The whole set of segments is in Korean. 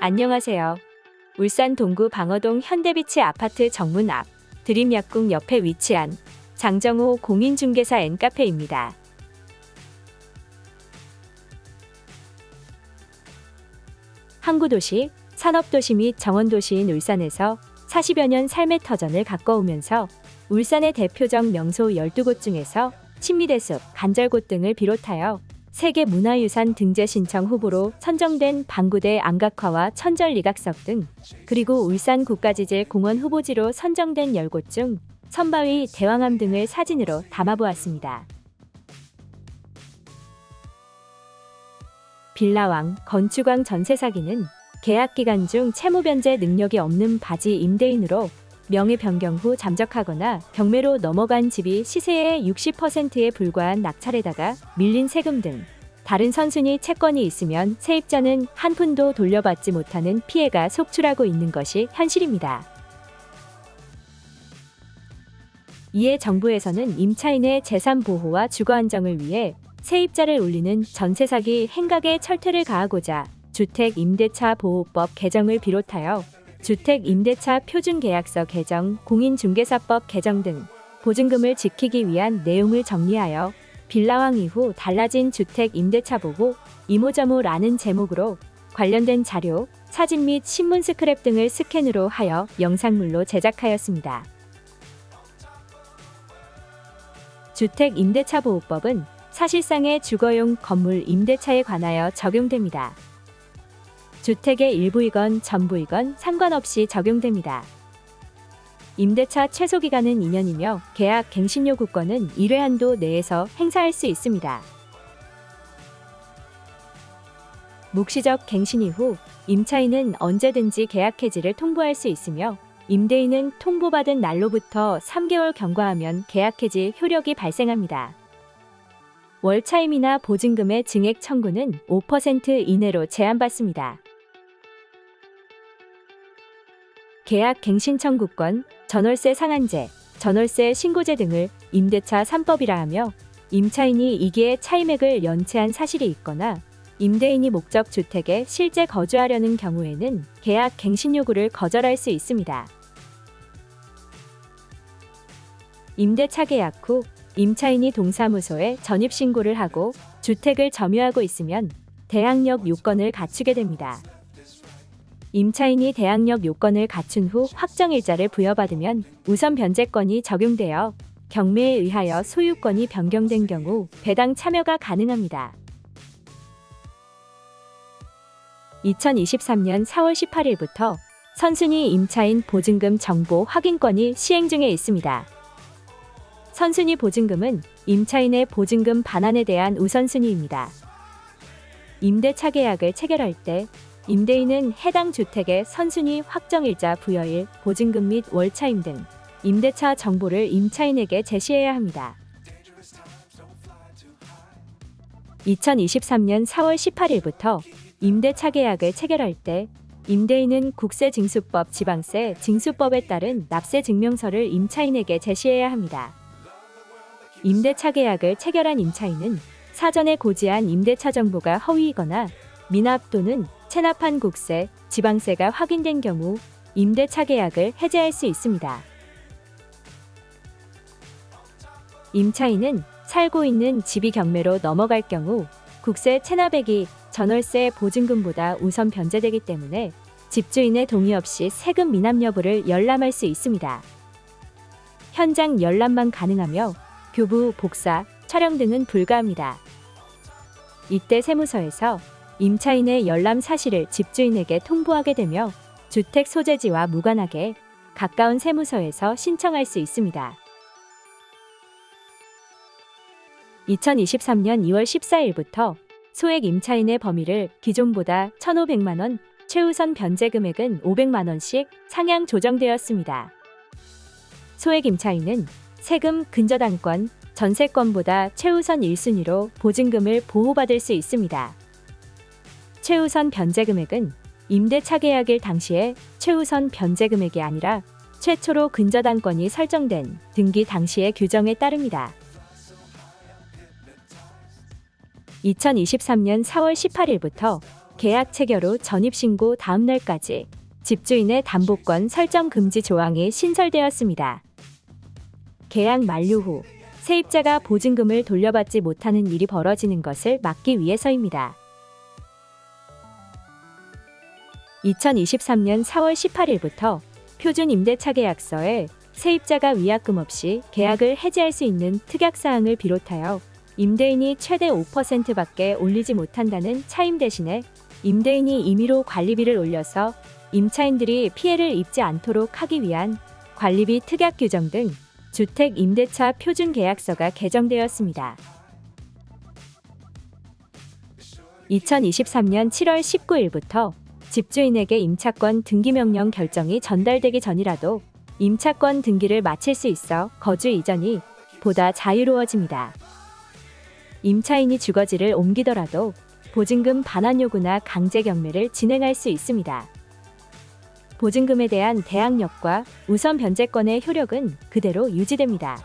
안녕하세요. 울산 동구 방어동 현대비치 아파트 정문 앞 드림약국 옆에 위치한 장정호 공인중개사 N카페입니다. 항구도시, 산업도시 및 정원도시인 울산에서 40여 년 삶의 터전을 가꿔오면서 울산의 대표적 명소 12곳 중에서 신미대숲, 간절곶 등을 비롯하여 세계문화유산 등재 신청 후보로 선정된 방구대 암각화와 천절리각석 등, 그리고 울산 국가지질공원 후보지로 선정된 10곳 중 선바위, 대왕암 등을 사진으로 담아보았습니다. 빌라왕, 건축왕 전세 사기는 계약기간 중 채무 변제 능력이 없는 바지 임대인으로 명의 변경 후 잠적하거나 경매로 넘어간 집이 시세의 60%에 불과한 낙찰에다가 밀린 세금 등 다른 선순위 채권이 있으면 세입자는 한 푼도 돌려받지 못하는 피해가 속출하고 있는 것이 현실입니다. 이에 정부에서는 임차인의 재산 보호와 주거 안정을 위해 세입자를 울리는 전세 사기 행각에 철퇴를 가하고자 주택임대차 보호법 개정을 비롯하여 주택임대차 표준계약서 개정, 공인중개사법 개정 등 보증금을 지키기 위한 내용을 정리하여 빌라왕 이후 달라진 주택임대차 보호, 이모저모라는 제목으로 관련된 자료, 사진 및 신문 스크랩 등을 스캔으로 하여 영상물로 제작하였습니다. 주택임대차 보호법은 사실상의 주거용 건물 임대차에 관하여 적용됩니다. 주택의 일부이건 전부이건 상관없이 적용됩니다. 임대차 최소기간은 2년이며 계약 갱신 요구권은 1회 한도 내에서 행사할 수 있습니다. 묵시적 갱신 이후 임차인은 언제든지 계약 해지를 통보할 수 있으며 임대인은 통보받은 날로부터 3개월 경과하면 계약 해지 효력이 발생합니다. 월차임이나 보증금의 증액 청구는 5% 이내로 제한받습니다. 계약 갱신 청구권, 전월세 상한제, 전월세 신고제 등을 임대차 3법이라 하며 임차인이 이기의 차임액을 연체한 사실이 있거나 임대인이 목적 주택에 실제 거주하려는 경우에는 계약 갱신 요구를 거절할 수 있습니다. 임대차 계약 후 임차인이 동사무소에 전입신고를 하고 주택을 점유하고 있으면 대항력 요건을 갖추게 됩니다. 임차인이 대항력 요건을 갖춘 후 확정일자를 부여받으면 우선 변제권이 적용되어 경매에 의하여 소유권이 변경된 경우 배당 참여가 가능합니다. 2023년 4월 18일부터 선순위 임차인 보증금 정보 확인권이 시행 중에 있습니다. 선순위 보증금은 임차인의 보증금 반환에 대한 우선순위입니다. 임대차 계약을 체결할 때 임대인은 해당 주택의 선순위 확정일자 부여일, 보증금 및 월차임 등 임대차 정보를 임차인에게 제시해야 합니다. 2023년 4월 18일부터 임대차 계약을 체결할 때 임대인은 국세징수법, 지방세 징수법에 따른 납세 증명서를 임차인에게 제시해야 합니다. 임대차 계약을 체결한 임차인은 사전에 고지한 임대차 정보가 허위이거나 미납 또는 체납한 국세, 지방세가 확인된 경우 임대차 계약을 해지할 수 있습니다. 임차인은 살고 있는 집이 경매로 넘어갈 경우 국세 체납액이 전월세 보증금보다 우선 변제되기 때문에 집주인의 동의 없이 세금 미납 여부를 열람할 수 있습니다. 현장 열람만 가능하며 교부, 복사, 촬영 등은 불가합니다. 이때 세무서에서 임차인의 열람 사실을 집주인에게 통보하게 되며 주택 소재지와 무관하게 가까운 세무서에서 신청할 수 있습니다. 2023년 2월 14일부터 소액 임차인의 범위를 기존보다 1,500만 원, 최우선 변제 금액은 500만 원씩 상향 조정되었습니다. 소액 임차인은 세금, 근저당권, 전세권보다 최우선 1순위로 보증금을 보호받을 수 있습니다. 최우선 변제 금액은 임대차 계약일 당시에 최우선 변제 금액이 아니라 최초로 근저당권이 설정된 등기 당시의 규정에 따릅니다. 2023년 4월 18일부터 계약 체결 후 전입신고 다음 날까지 집주인의 담보권 설정 금지 조항이 신설되었습니다. 계약 만료 후 세입자가 보증금을 돌려받지 못하는 일이 벌어지는 것을 막기 위해서입니다. 2023년 4월 18일부터 표준 임대차 계약서에 세입자가 위약금 없이 계약을 해지할 수 있는 특약사항을 비롯하여 임대인이 최대 5%밖에 올리지 못한다는 차임 대신에 임대인이 임의로 관리비를 올려서 임차인들이 피해를 입지 않도록 하기 위한 관리비 특약 규정 등 주택 임대차 표준 계약서가 개정되었습니다. 2023년 7월 19일부터 집주인에게 임차권 등기 명령 결정이 전달되기 전이라도 임차권 등기를 마칠 수 있어 거주 이전이 보다 자유로워집니다. 임차인이 주거지를 옮기더라도 보증금 반환 요구나 강제 경매를 진행할 수 있습니다. 보증금에 대한 대항력과 우선 변제권의 효력은 그대로 유지됩니다.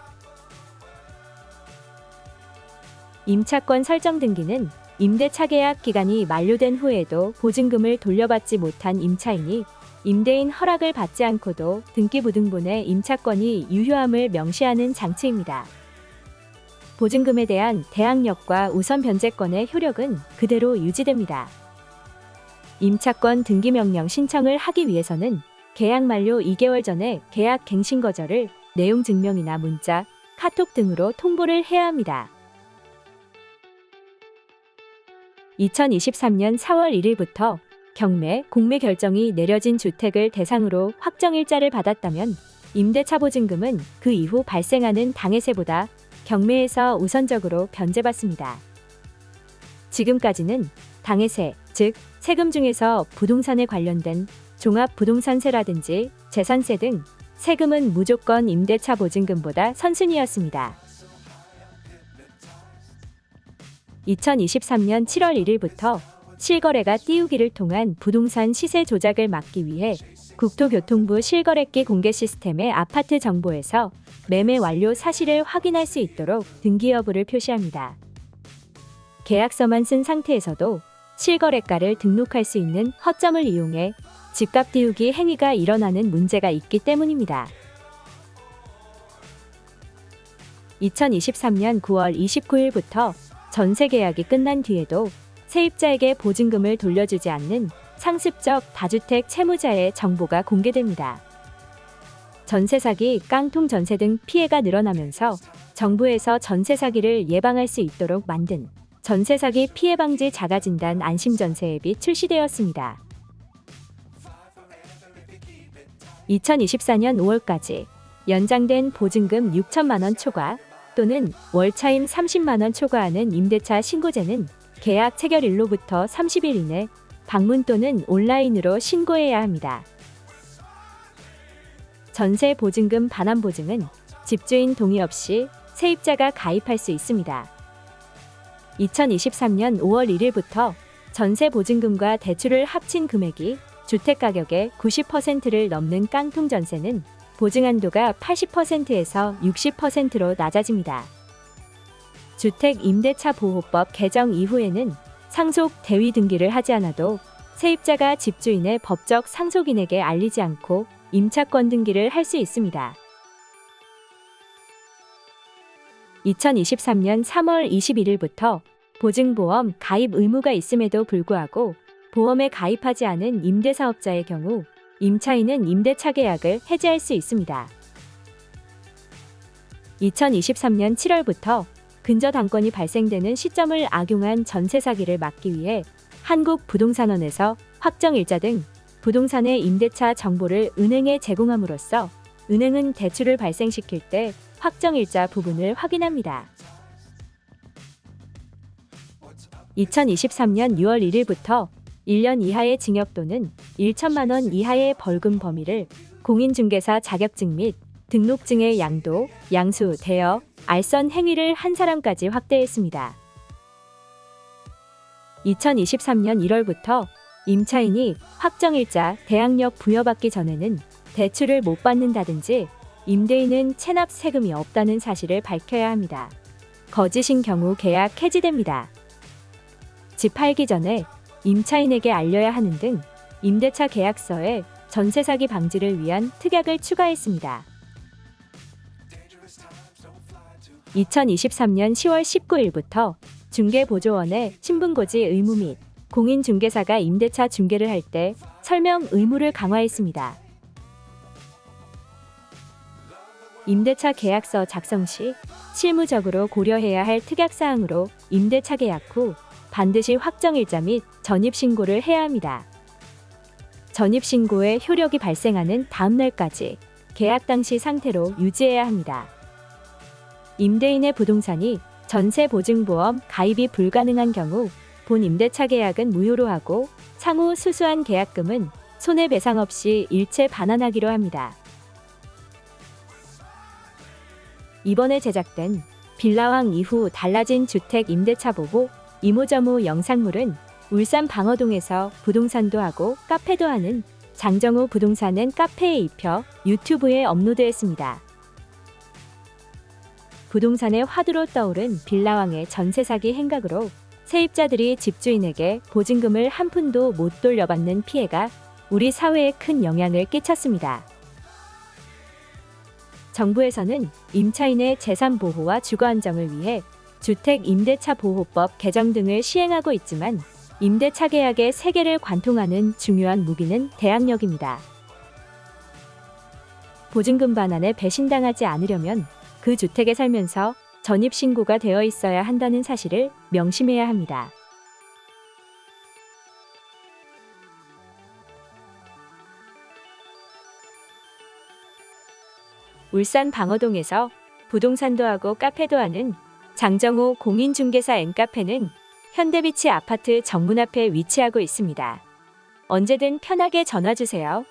임차권 설정 등기는 임대차 계약 기간이 만료된 후에도 보증금을 돌려받지 못한 임차인이 임대인 허락을 받지 않고도 등기부등본에 임차권이 유효함을 명시하는 장치입니다. 보증금에 대한 대항력과 우선 변제권의 효력은 그대로 유지됩니다. 임차권 등기 명령 신청을 하기 위해서는 계약 만료 2개월 전에 계약 갱신 거절을 내용 증명이나 문자, 카톡 등으로 통보를 해야 합니다. 2023년 4월 1일부터 경매, 공매 결정이 내려진 주택을 대상으로 확정일자를 받았다면 임대차 보증금은 그 이후 발생하는 당해세보다 경매에서 우선적으로 변제받습니다. 지금까지는 당해세, 즉 세금 중에서 부동산에 관련된 종합부동산세라든지 재산세 등 세금은 무조건 임대차 보증금보다 선순위였습니다. 2023년 7월 1일부터 실거래가 띄우기를 통한 부동산 시세 조작을 막기 위해 국토교통부 실거래기 공개 시스템의 아파트 정보에서 매매 완료 사실을 확인할 수 있도록 등기 여부를 표시합니다. 계약서만 쓴 상태에서도 실거래가를 등록할 수 있는 허점을 이용해 집값 띄우기 행위가 일어나는 문제가 있기 때문입니다. 2023년 9월 29일부터 전세 계약이 끝난 뒤에도 세입자에게 보증금을 돌려주지 않는 상습적 다주택 채무자의 정보가 공개됩니다. 전세 사기, 깡통 전세 등 피해가 늘어나면서 정부에서 전세 사기를 예방할 수 있도록 만든 전세 사기 피해 방지 자가진단 안심전세 앱이 출시되었습니다. 2024년 5월까지 연장된 보증금 6천만 원 초과 또는 월차임 30만 원 초과하는 임대차 신고제는 계약 체결일로부터 30일 이내 방문 또는 온라인으로 신고해야 합니다. 전세 보증금 반환 보증은 집주인 동의 없이 세입자가 가입할 수 있습니다. 2023년 5월 1일부터 전세 보증금과 대출을 합친 금액이 주택가격의 90%를 넘는 깡통 전세는 보증 한도가 80%에서 60%로 낮아집니다. 주택 임대차 보호법 개정 이후에는 상속 대위 등기를 하지 않아도 세입자가 집주인의 법적 상속인에게 알리지 않고 임차권 등기를 할 수 있습니다. 2023년 3월 21일부터 보증보험 가입 의무가 있음에도 불구하고 보험에 가입하지 않은 임대사업자의 경우 임차인은 임대차 계약을 해지할 수 있습니다. 2023년 7월부터 근저당권이 발생되는 시점을 악용한 전세 사기를 막기 위해 한국부동산원에서 확정일자 등 부동산의 임대차 정보를 은행에 제공함으로써 은행은 대출을 발생시킬 때 확정일자 부분을 확인합니다. 2023년 6월 1일부터 1년 이하의 징역 또는 1천만 원 이하의 벌금 범위를 공인중개사 자격증 및 등록증의 양도, 양수, 대여, 알선 행위를 한 사람까지 확대했습니다. 2023년 1월부터 임차인이 확정일자 대항력 부여받기 전에는 대출을 못 받는다든지 임대인은 체납 세금이 없다는 사실을 밝혀야 합니다. 거짓인 경우 계약 해지됩니다. 집 팔기 전에 임차인에게 알려야 하는 등 임대차 계약서에 전세 사기 방지를 위한 특약을 추가했습니다. 2023년 10월 19일부터 중개보조원의 신분고지 의무 및 공인중개사가 임대차 중개를 할 때 설명 의무를 강화했습니다. 임대차 계약서 작성 시 실무적으로 고려해야 할 특약사항으로 임대차 계약 후 반드시 확정일자 및 전입신고를 해야 합니다. 전입신고의 효력이 발생하는 다음 날까지 계약 당시 상태로 유지해야 합니다. 임대인의 부동산이 전세보증보험 가입이 불가능한 경우 본 임대차 계약은 무효로 하고 향후 수수한 계약금은 손해배상 없이 일체 반환하기로 합니다. 이번에 제작된 빌라왕 이후 달라진 주택 임대차 보호 이모저모 영상물은 울산 방어동에서 부동산도 하고 카페도 하는 장정우 부동산은 카페에 입혀 유튜브에 업로드했습니다. 부동산의 화두로 떠오른 빌라왕의 전세 사기 행각으로 세입자들이 집주인에게 보증금을 한 푼도 못 돌려받는 피해가 우리 사회에 큰 영향을 끼쳤습니다. 정부에서는 임차인의 재산 보호와 주거 안정을 위해 주택 임대차 보호법 개정 등을 시행하고 있지만 임대차 계약의 세계를 관통하는 중요한 무기는 대항력입니다. 보증금 반환에 배신당하지 않으려면 그 주택에 살면서 전입신고가 되어 있어야 한다는 사실을 명심해야 합니다. 울산 방어동에서 부동산도 하고 카페도 하는 장정호 공인중개사 N카페는 현대비치 아파트 정문 앞에 위치하고 있습니다. 언제든 편하게 전화주세요.